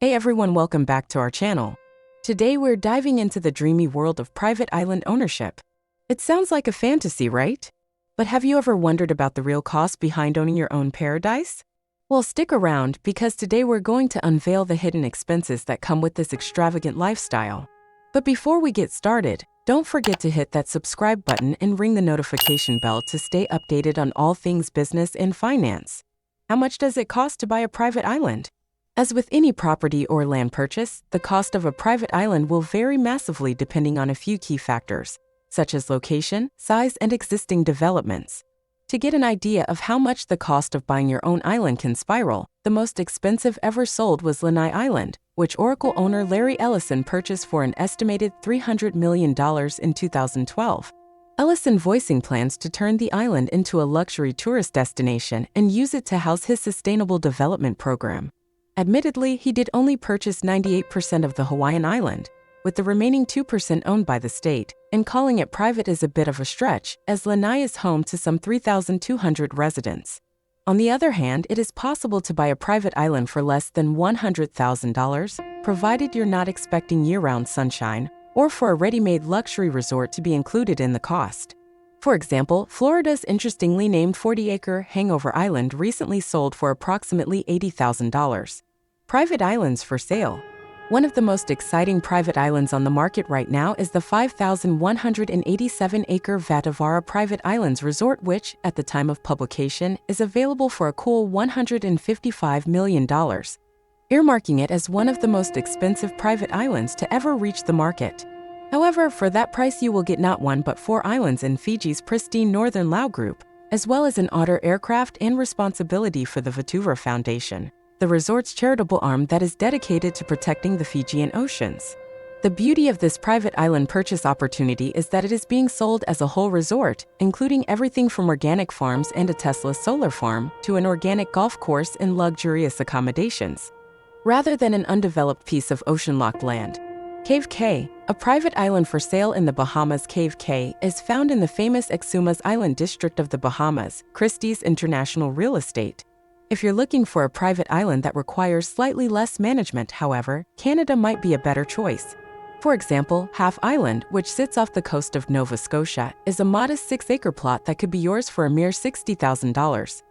Hey everyone, welcome back to our channel. Today we're diving into the dreamy world of private island ownership. It sounds like a fantasy, right? But have you ever wondered about the real cost behind owning your own paradise? Well, stick around because today we're going to unveil the hidden expenses that come with this extravagant lifestyle. But before we get started, don't forget to hit that subscribe button and ring the notification bell to stay updated on all things business and finance. How much does it cost to buy a private island? As with any property or land purchase, the cost of a private island will vary massively depending on a few key factors, such as location, size, and existing developments. To get an idea of how much the cost of buying your own island can spiral, the most expensive ever sold was Lanai Island, which Oracle owner Larry Ellison purchased for an estimated $300 million in 2012. Ellison voicing plans to turn the island into a luxury tourist destination and use it to house his sustainable development program. Admittedly, he did only purchase 98% of the Hawaiian island, with the remaining 2% owned by the state, and calling it private is a bit of a stretch, as Lanai is home to some 3,200 residents. On the other hand, it is possible to buy a private island for less than $100,000, provided you're not expecting year-round sunshine, or for a ready-made luxury resort to be included in the cost. For example, Florida's interestingly named 40-acre Hangover Island recently sold for approximately $80,000. Private islands for sale. One of the most exciting private islands on the market right now is the 5,187-acre Vatuvara Private Islands Resort, which, at the time of publication, is available for a cool $155 million, earmarking it as one of the most expensive private islands to ever reach the market. However, for that price you will get not one but 4 islands in Fiji's pristine Northern Lau Group, as well as an otter aircraft and responsibility for the Vatuvara Foundation, the resort's charitable arm that is dedicated to protecting the Fijian oceans. The beauty of this private island purchase opportunity is that it is being sold as a whole resort, including everything from organic farms and a Tesla solar farm to an organic golf course and luxurious accommodations, rather than an undeveloped piece of ocean-locked land. Cave Cay, a private island for sale in the Bahamas. Cave Cay is found in the famous Exumas Island district of the Bahamas, Christie's International Real Estate. If you're looking for a private island that requires slightly less management, however, Canada might be a better choice. For example, Half Island, which sits off the coast of Nova Scotia, is a modest 6-acre plot that could be yours for a mere $60,000.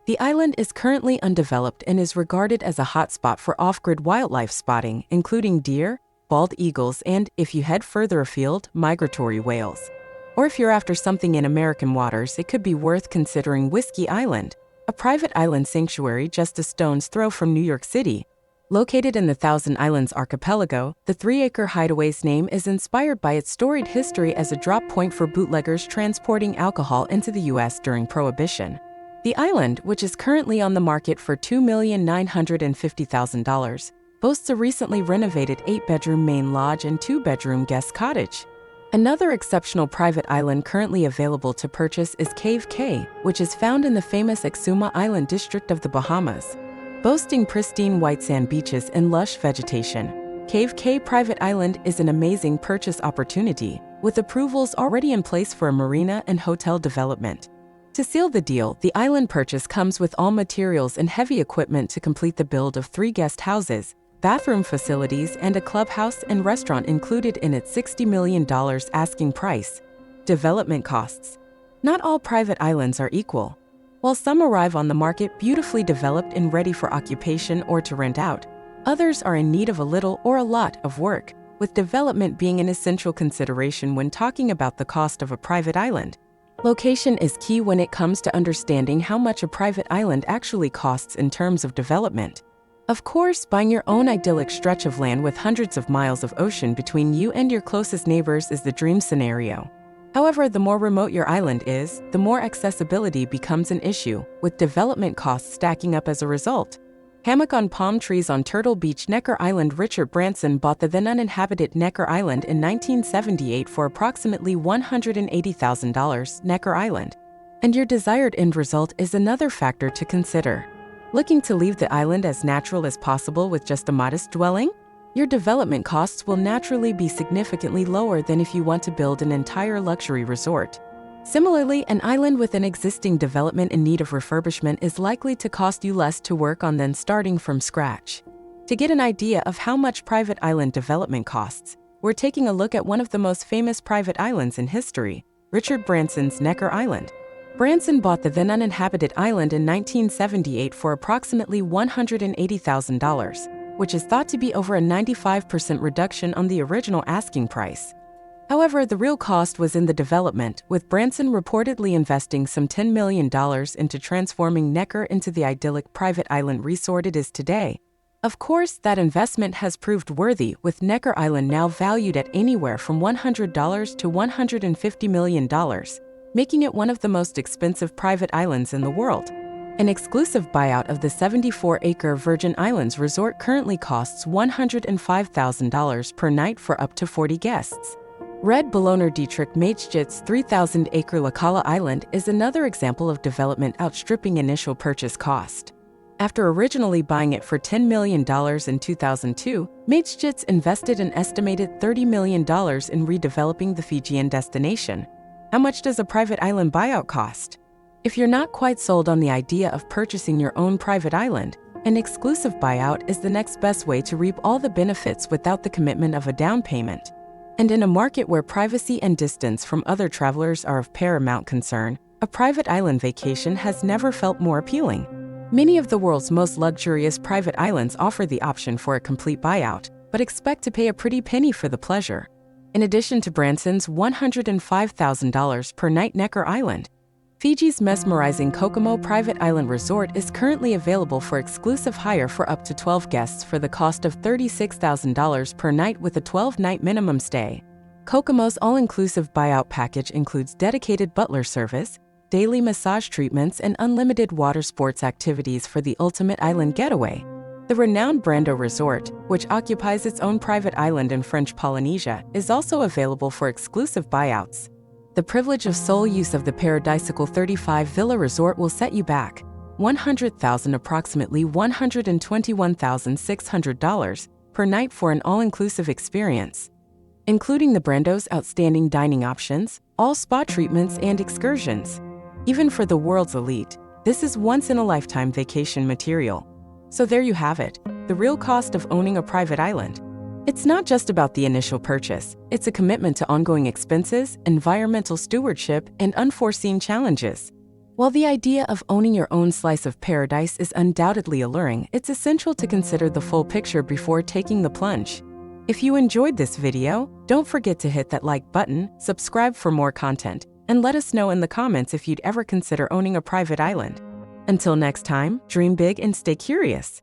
The island is currently undeveloped and is regarded as a hotspot for off-grid wildlife spotting, including deer, bald eagles, and, if you head further afield, migratory whales. Or if you're after something in American waters, it could be worth considering Whiskey Island, a private island sanctuary just a stone's throw from New York City. Located in the Thousand Islands archipelago, the 3-acre hideaway's name is inspired by its storied history as a drop point for bootleggers transporting alcohol into the U.S. during Prohibition. The island, which is currently on the market for $2,950,000, boasts a recently renovated 8-bedroom main lodge and 2-bedroom guest cottage. Another exceptional private island currently available to purchase is Cave Cay, which is found in the famous Exuma Island district of the Bahamas. Boasting pristine white sand beaches and lush vegetation, Cave Cay Private Island is an amazing purchase opportunity, with approvals already in place for a marina and hotel development. To seal the deal, the island purchase comes with all materials and heavy equipment to complete the build of 3 guest houses, bathroom facilities, and a clubhouse and restaurant included in its $60 million asking price. Development costs. Not all private islands are equal. While some arrive on the market beautifully developed and ready for occupation or to rent out, others are in need of a little or a lot of work, with development being an essential consideration when talking about the cost of a private island. Location is key when it comes to understanding how much a private island actually costs in terms of development. Of course, buying your own idyllic stretch of land with hundreds of miles of ocean between you and your closest neighbors is the dream scenario. However, the more remote your island is, the more accessibility becomes an issue, with development costs stacking up as a result. Hammock on palm trees on Turtle Beach, Necker Island. Richard Branson bought the then uninhabited Necker Island in 1978 for approximately $180,000. Necker Island. And your desired end result is another factor to consider. Looking to leave the island as natural as possible with just a modest dwelling? Your development costs will naturally be significantly lower than if you want to build an entire luxury resort. Similarly, an island with an existing development in need of refurbishment is likely to cost you less to work on than starting from scratch. To get an idea of how much private island development costs, we're taking a look at one of the most famous private islands in history, Richard Branson's Necker Island. Branson bought the then uninhabited island in 1978 for approximately $180,000, which is thought to be over a 95% reduction on the original asking price. However, the real cost was in the development, with Branson reportedly investing some $10 million into transforming Necker into the idyllic private island resort it is today. Of course, that investment has proved worthy, with Necker Island now valued at anywhere from $100 to $150 million, making it one of the most expensive private islands in the world. An exclusive buyout of the 74-acre Virgin Islands resort currently costs $105,000 per night for up to 40 guests. Red Belohner Dietrich Mateschitz 3,000-acre La Cala Island is another example of development outstripping initial purchase cost. After originally buying it for $10 million in 2002, Mateschitz invested an estimated $30 million in redeveloping the Fijian destination. How much does a private island buyout cost? If you're not quite sold on the idea of purchasing your own private island, an exclusive buyout is the next best way to reap all the benefits without the commitment of a down payment. And in a market where privacy and distance from other travelers are of paramount concern, a private island vacation has never felt more appealing. Many of the world's most luxurious private islands offer the option for a complete buyout, but expect to pay a pretty penny for the pleasure. In addition to Branson's $105,000 per night Necker Island, Fiji's mesmerizing Kokomo Private Island Resort is currently available for exclusive hire for up to 12 guests for the cost of $36,000 per night with a 12-night minimum stay. Kokomo's all-inclusive buyout package includes dedicated butler service, daily massage treatments, and unlimited water sports activities for the ultimate island getaway. The renowned Brando Resort, which occupies its own private island in French Polynesia, is also available for exclusive buyouts. The privilege of sole use of the paradisical 35 Villa Resort will set you back $100,000, approximately $121,600 per night for an all-inclusive experience, including the Brando's outstanding dining options, all spa treatments, and excursions. Even for the world's elite, this is once-in-a-lifetime vacation material. So there you have it, the real cost of owning a private island. It's not just about the initial purchase, it's a commitment to ongoing expenses, environmental stewardship, and unforeseen challenges. While the idea of owning your own slice of paradise is undoubtedly alluring, it's essential to consider the full picture before taking the plunge. If you enjoyed this video, don't forget to hit that like button, subscribe for more content, and let us know in the comments if you'd ever consider owning a private island. Until next time, dream big and stay curious.